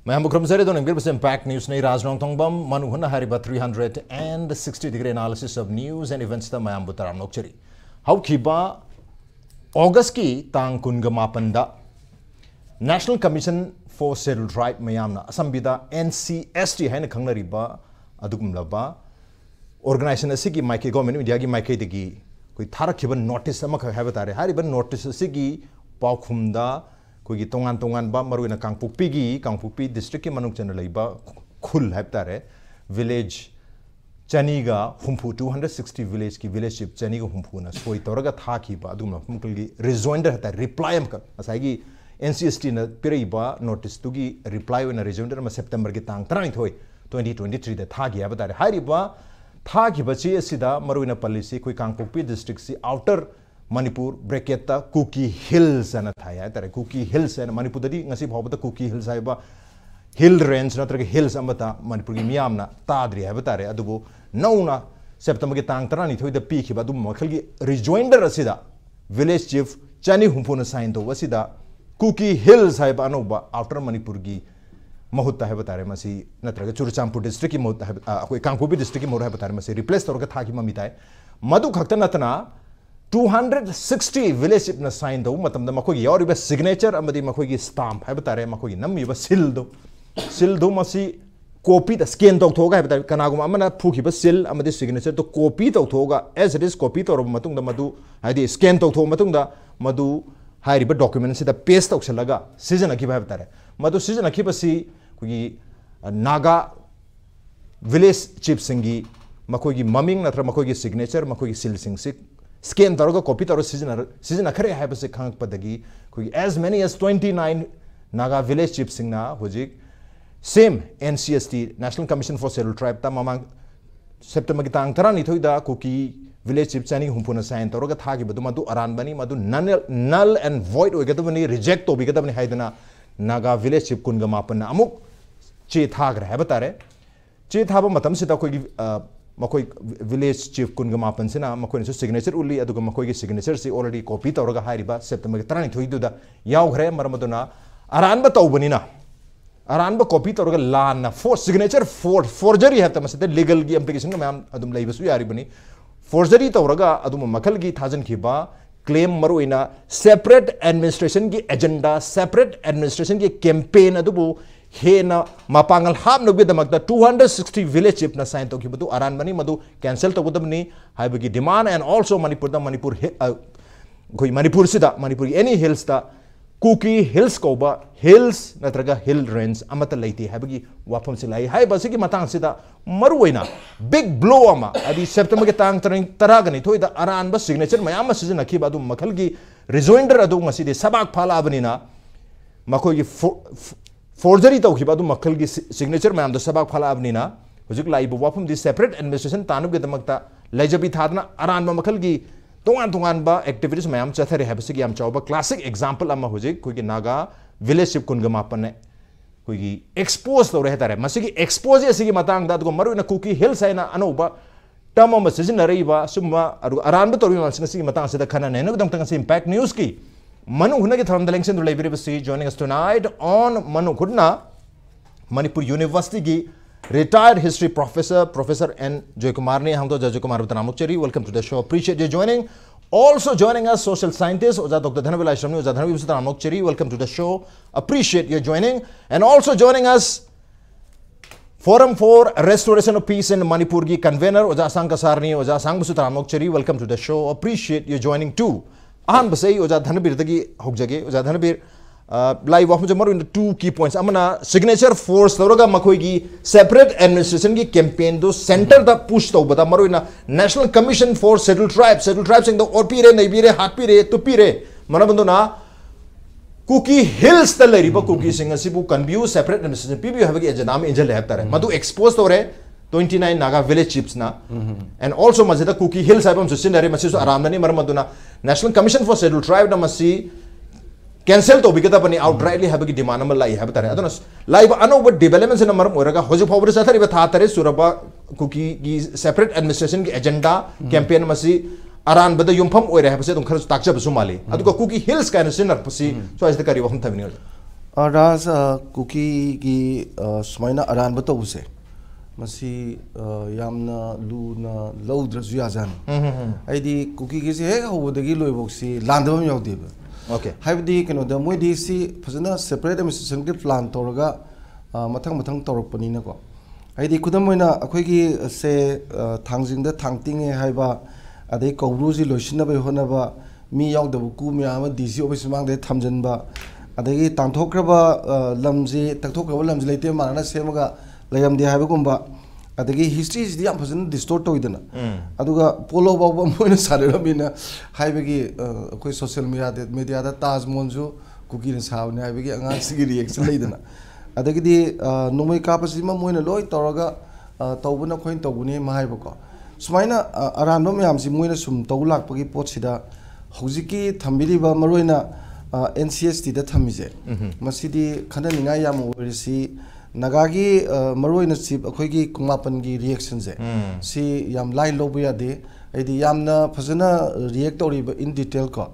मैं मुख्रम सरे दोनों बिर इम्पैक्ट न्यूज़ ने राज नोंगथोंगबम मनु हुन्ना Hariba 360 degree analysis of news and events दा मैं बुतराम नोकचरी हौखिबा अगस्त की तांग कुनगा मापनदा national commission for scheduled tribe मयामना असंबिदा NCST है खंगनरिबा अदुगुमलबा ऑर्गेनाइजेशन असिगी माइके गवर्नमेंट मीडिया की माइके दगी कोई थारखिबा नोटिस अमा खा हाबतारे हारिबा नोटिस असिगी पाउखुमदा कोई तोंगान तोंगान बा मरुना कांगपुपी डिस्ट्रिक्ट की मनुक चन लैबा खुल हाबतारे विलेज चनीगा हुंफु 260 विलेज की विलेज शिप चनीगा हुंफुना सोई तोरगा थाखिबा अदुम मुकलगी रिजोइंडर हता रिप्लाई अमका असागी NCST न पिरेबा नोटिस तुगी रिप्लाई ओना रिजोइंडर म सेप्टेम्बर की तांग 2023 दा थागी हाबतारे हारिबा थाखिबा ची असिदा मरुना पल्लिसी कोई कांगपुपी डिस्ट्रिक्ट सी outer Manipur bracket Kuki hills अना थाया तारे कुकी हिल्स है मणिपुर ददी ngasi फावबता कुकी हिल्स हाइबा हिल रेंज नत्रगे हिल्स अमता मणिपुर की मियामना ताद्री हाइबा तारे अदुबो नौना सेप्टेम्बर की तांग 32 दा पीखिबा अदुम मखलगी रिजोइंडर असिदा विलेज चीफ चनी हुंफुना साइन तो वसिदा कुकी हिल्स हाइबा अनोबा आउटर मणिपुर की महुत्ता है बतारे मसी नत्रगे चुरचामपुर डिस्ट्रिक्ट की महुत्ता है कोई कांगपुपी डिस्ट्रिक्ट की मोर है बतारे मसी रिप्लेस तोरगा थाकी ममिताय मधु खक्ता नतना 260 विलेज न साइन दो मतलब मखोगी यारिबा सिग्नेचर अमदी मखोगी स्टाम्प है बतारे मखोगी नम्मीबा सिल दो मसी कॉपी द स्कैन तौथोगा है बतारे कनागुम अमना फुखिबा सिल अमदी सिग्नेचर तो कॉपी तौथोगा एज इट इज कॉपी तौरब मतुंग द मधु हाइदि स्कैन तौथो मतुंग द मधु हाइरिबा डॉक्यूमेंट से द पेस्ट तौसलगा सिजनखिबा है बतारे मधु सिजनखिबसी कोगी नागा विलेज चीफ सिंगी मखोगी ममिंग नत्र मखोगी सिग्नेचर मखोगी सिल सिंग स्कैन तौर कॉपी तौर सिजन खरे है खापदी कोई as many as 29 Naga village chief सिंगना हुजिक same NCST national commission for scheduled tribe ता ममांग सेप्टेम्बर की तांग 32 कुकी विलेज चीफ चनी हुंपुना साइन तौर थागी मधु अरानबनी मधु नल एंड वॉइड होगदबनी रिजेक्ट तोबिगदबनी हाइदना नागा विलेज चीफ कुनगा मापन अमुक चे थाग्रे है बतारे चे थाबा मतम सिदा कोई मकोई विलेज चीफ कुनगा मापन से ना मकोई सिग्नेचर उली अदुगा मकोई की सिग्नेचर से ऑलरेडी कॉपी तौरगा हारिबा सेप्टेम्बर की 32 दा यावग्रे मरमदुना अरानबा तौबनिना अरानबा कॉपी तौरगा लाना सिग्नेचर फोर्जरी है तमसते लीगल की एप्लीकेशन मैम अदुम लैबसु यारिबनी फोर्जरी तौरगा अदुम मखल की थाजनखिबा क्लेम मरुइना सेपरेट एडमिनिस्ट्रेशन की एजेंडा सेपरेट एडमिनिस्ट्रेशन की कैंपेन अदुबु हेना मापांगल हाबनगदमक्ता 260 विलेज चिप न साइन तौखिबदु अरानबनी मधु कैंसल तौगदबनी हाइबगी डिमांड एंड आल्सो मणिपुर कोई मणिपुर सिदा मणिपुर एनी हिल्स ता कुकी हिल्स कोबा हिल्स नत्रगा हिल रेंज अमत लैती हाइबगी वाफम से लाई हाइबा सिगी मतंग सिदा मरुइना बिग ब्लो अमा अदि सेप्टेम्बर के तांग 30 थोइदा अरानबा सिग्नेचर मयाम सिजनखिबा अदु मखलगी रिजोइंडर अदु ngasi सबाक फालाबनिना मखोगी फोर्जरी तौखिबा अदु मखल की सिग्नेचर मैम द सबाक फलाबनिना हुजुक लाइबो वाफम दि सेपरेट एडमिनिस्ट्रेशन तानुगे दमक्ता लैजबी थादना अरानबा मखल की तोंगान बा एक्टिविटीज मैम चथरे हैबसिग याम चावबा क्लासिक एग्जांपल अमा हुजिक कोई नागा विलेज शिप कुनगा मापन कोई एक्सपोज तौर हेतारे मसिगी एक्सपोज एसिगी मतंग दा मरुना कुकी हिल्स हैना अनोबा टर्म अमा सिजनरैबा सुम्मा अरानबा तौर मसिगी मतंग से खना नेनो दमतंग से इम्पैक्ट न्यूज़ की Manung Hutna की थरम दलेंगसेन दुलाइबिरिबसी joining us tonight on Manung Hutna Manipur University की retired history professor Professor N Joykumar ने हम तो Joykumar बतानामुक्चरी welcome to the show appreciate you joining also joining us social scientist ओजा Dr Dhanabir Laishram ने ओजा Dhanabir बतानामुक्चरी welcome to the show appreciate you joining and also joining us Forum for Restoration of Peace in Manipur की convenor ओजा Ashang Kasar ने ओजा Ashang बतानामुक्चरी welcome to the show appreciate you joining too आन बसई ओजा धनबीर तगी होगजगे ओजा Dhanbir live of जो मरु to की points अमना सिग्नेचर फोर्स तौरगा मखोगी सेपरेट एडमिनिस्ट्रेशन की कैंपेन दो सेंटर दा पुश तौबदा मरु national commission for scheduled tribes in the ओरपीरे नैबीरे हाटपीरे तुपीरे मनबंदुना कुकी हिल्स त लरिबा कुकी सिंग असिबु कन्व्यू सेपरेट एडमिनिस्ट्रेशन पीबी हबगी एजेंडा में इंजल हैबतारे मधु एक्सपोज तौरे 29 Naga village chiefs na and also mazida Kuki Hills haibam susinare masisu aramdani marmaduna National Commission for Scheduled Tribe na masi cancel to bigata pani outrightly habagi demand ma lai habatare adona live anoba developments na maram oraga hoju power sathari ba thatare suraba Kuki gi separate administration gi agenda campaign masi aran bada yumpham oire habase dum khar takcha basu mali aduga Kuki Hills kind of sinar pasi so as the kari wahum thamini Ras cookie gi smaina aran bato use. Masi yamna luna loudra zuyazan. Aidi cookie gi se ho the gi loiboxi landam yaudib. Okay. Have the the moidi si pasana separate administration plan toraga matang torpanina go. Aidi kudamoina akoigi se thangjing the thangting haiba ade kobruzi loishina ba honaba mi yaw da ku mi ama dc office mang de thamjan ba adagi tangthokraba lamji takthokraba lamji leite manana semaga layam de haiba kumba adagi history is the amphazan distort toidana aduga polo ba moina sarirabina haibagi koi social media da taj monju kuki na sawne haibagi anga sigi reaction leidana adagi di nomai kapasima moina loi toraga tawbuna khoin tawbuni mahaiba ko sumaina aranba myamsi moina sum tawlak pagi potsida hojiki thambiriba maroina NCST da thamije masidi khana ninga yam orisi nagagi maroina chip akhoigi kumapan gi reaction je si yam lai lobu ya de aidi yamna phajana react toriba in detail ko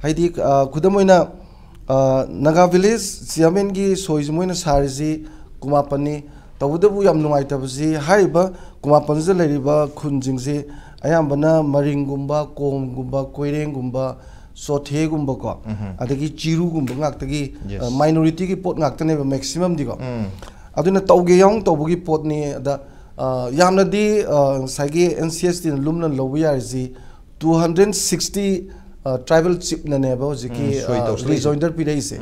haidi kudamoina naga village chairman gi soizmoina sarisi kumapani tawudabu yam nungai tabsi haiba kumapan je leriba khunjingse ayambana maringumba komgumba koirengumba sothegumba ko adagi chirugumba ngaktagi minority gi pot ngaktane maximum digo aduna tawge yang tawbugi pot ni da yamna di sagi NCST lumna lobiya zi 260 tribal chief na nebo jiki rejoinder pidai se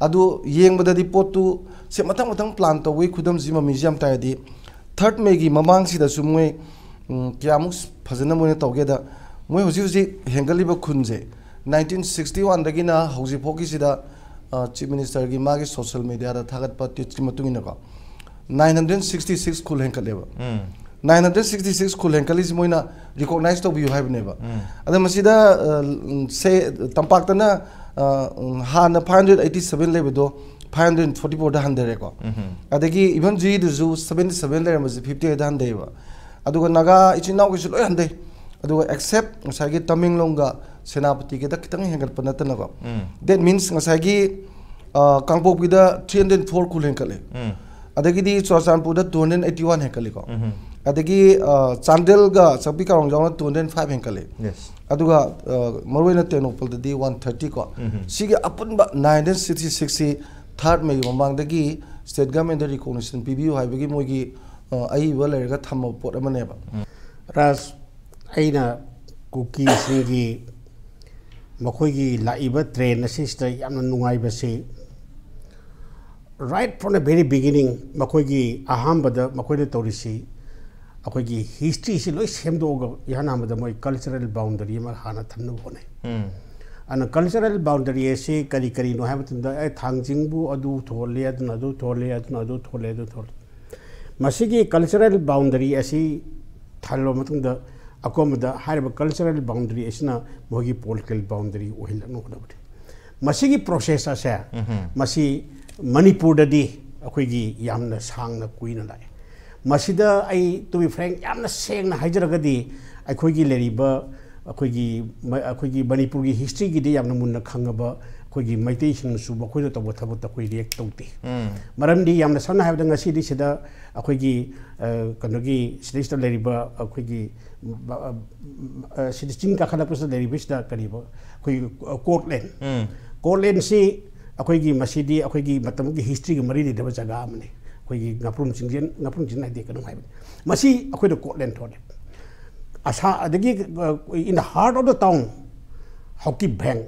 adu yengbada di pot tu se matang plan tawui khudam jima museum ta di 3rd May gi mamang si da sumwe kiamus phajana moine tawgeda moi hoji hengaliba khunje 1961 dagina hoji phoki sida chief minister gi magi social media da thagat pa tit matungina ko 966 khul henkaleba 966 khul henkalis moina recognize to view have never ada masida say tampak tana hana 587 lebedo 544 da handere ko adagi even ji du 77 le mas 58 da handeba aduga naga ichinaw gi loi hande aduga except ngasagi taminglonga senapati ke da kitang hengal panatana ko that means ngasagi kangpop gi da 304 khul henkale adagi di chorsanpur da 281 henkale ko adagi chandel ga sabi karong jaw 205 henkale yes aduga marwena tenopal da di 130 ko sige apun ba 1966 3rd May mamang dagi state government da recognition PBU haibagi moigi ai walerga thamma pot amane ba ras aina cookie singi makoigi laiba train assist yamna nungai base right from the very beginning makoigi ahambada makoide torisi akoigi history si loi semdoga yanamada moi cultural boundary ma hana thannu hone and cultural boundary ase kari no habatunda ai thangjingbu adu thole adu thole masigi cultural boundary asi thalo matunda akomda hariba cultural boundary asina mogi political boundary ohila no hodabdi masigi process ase masi manipur dadi akoigi yamna sangna kuina lai masida ai to be frank yamna sengna haijaragadi akoigi leriba akoigi manipur gi history gi de yamna munna khangaba akoigi maitei sing su bakoida to bothabu ta koi react tawti maramdi yamna sanna habda ngasi di sida akoigi kanogi sida leriba akoigi sida chin ka khala pus leriba sida kariba koi courtland si akoigi masidi akoigi matam gi history gi mari de jaga amne akoigi ngaprum jin na de kanu hai masi akoida courtland thode asa adagi in the heart of the town hockey bank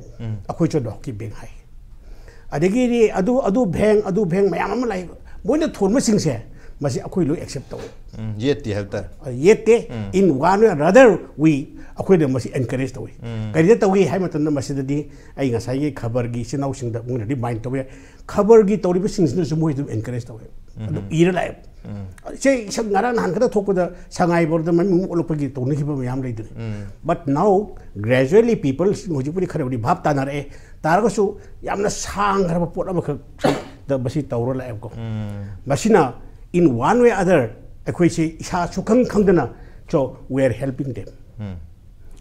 akoi cho hockey bank hai adagi adu bank mayam am lai moina thon ma sing se masi akoi lo accept taw yeti helta yete in one way or other we akoi de masi encourage taw kari da taw hai matan masi dadi ai nga sai khabar gi sinau sing da muna di mind taw khabar gi taw ri sing su moi du encourage taw adu ira lai say sang ngara nan kada thokuda sangai borda man olopagi to ni ba yam leidin but now gradually people hojipuri kharabdi bhap tanare targasu yamna sang harba pot am the basi tawra la ko basina in one way other akoi say isa sukhang khangdana so we are helping them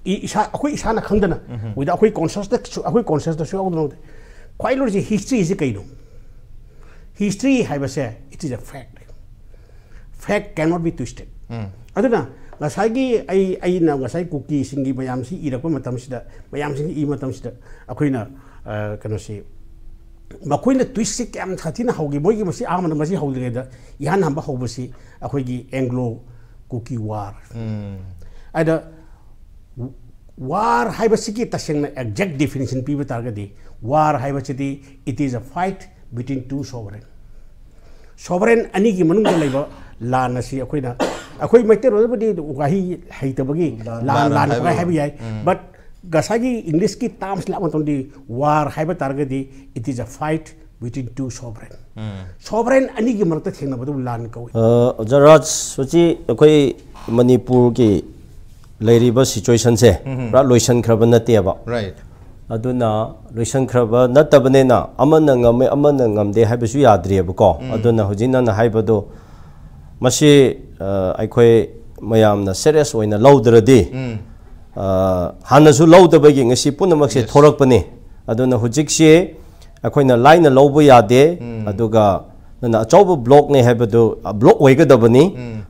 isa akoi isa na khangdana with akoi conscious da so akoi conscious da so quite large history is kaino history haibase it is a fact. Fact cannot be twisted. Aduna ngasai ai na ngasai cookie singi mayam si irakpa matam sida mayam singi I matam sida akoina kano si makoina twist si kam thatina hogi mogi masi amana masi hoglega yan hamba hobasi akoigi Anglo cookie war. Ada war haibasiki tasengna exact definition piba targadi war haibasiti it is a fight between two sovereign ani gi manung laiba lan asi akoina akoi maite robadi wahi haitabagi lan kai haibi yai but gasagi English ki terms la matondi war haiba targadi it is a fight between two sovereign ani gi marta thengna badu lan kau jaraj sochi akoi Manipur ki lairiba situation se ra loisan khraba na te ba right aduna loisan khraba na tabane na amana ngamde haibasu yadre ba ko aduna hujina na haibado masi aikoi mayam na serious oina lawdradi hanasu lawdabagi ngasi punamak se thorak pani aduna hujik se akoina line lawbu yade aduga na achauba block ne haibado block oigadabani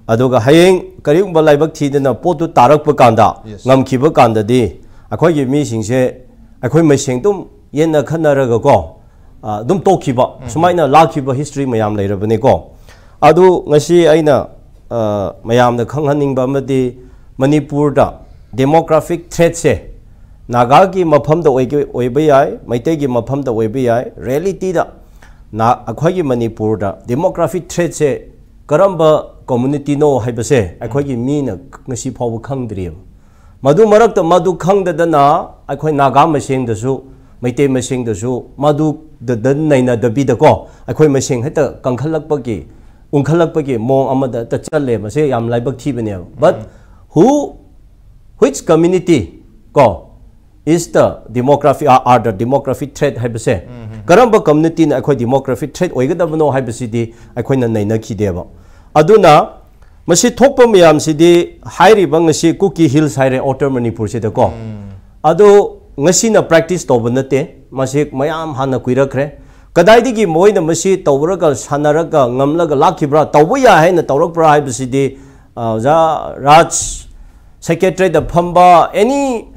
aduga hayeng kariumba laibak thidena potu tarak pa kanda ngamkhiba kanda di akhoi gi mi singse akhoi maseng tum yenna khanaraga ko dum tokhiba sumaina lakhiba history mayam leirabani ko adu ngasi aina mayam na khanghaningba amadi Manipur da demographic threat se naga gi mafam da oiba yai maite gi mafam da oiba yai reality da na akhoi gi Manipur da demographic threat se karamba community no haibase akhoi gi mi na ngasi phaw khangdri madu marak ta madu khangda na akhoi naga maseng da su maite maseng da su madu da naina da bi da ko akhoi maseng heta kangkhalakpa gi ungkhalakpa gi mong amada ta challe mase yam laibak thi bane but which community ko is the demographic threat haibase karamba community na akhoi demographic threat oigadabno haibasi di akhoi na naina khideba aduna masi thokpa mayam sidi hairi bang si Cookie Hills haire Outer Manipur se ko ado ngasi na practice to banate masi mayam hana kuirakre kadai digi moina masi tawraga sanaraga ngamlaga lakhibra tawya haina tawrakbra haibasidi ja Raj secretary the phamba any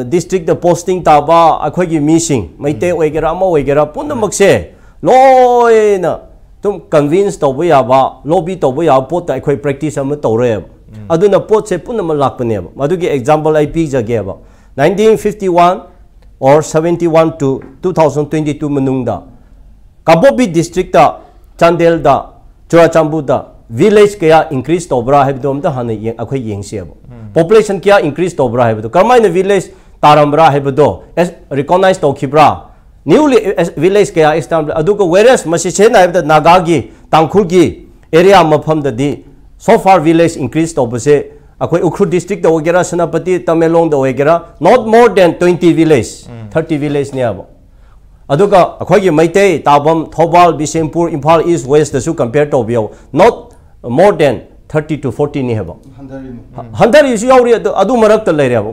district the posting taba akhoi gi missing maite oigera ma oigera punamak se loina tum convince to buya ba lobby to buya pot ta akhoi practice am to re aduna pot se punama lakpane ba madugi example I pi jage ba 1951 or 71 to 2022 manungda Kabobi district da Chandel da Churachambu da village kaya increase to bra hebdom da hana akhoi yengse ba population kya increase to bra hebdo karmaina village tarambra hebdo as recognize to khibra newly village kaya established aduga whereas masisena ibda nagagi tangkhulgi area mafam da di so far village increase to base akoi Ukhrul district da ogera Senapati Tamelong da ogera not more than 20 village 30 village ne abo aduga akoi gi maitei tabam Thobal Bisempur Imphal East West da su compare to bio not more than 30 to 40 ne abo 100 is yauri adu marak ta leire abo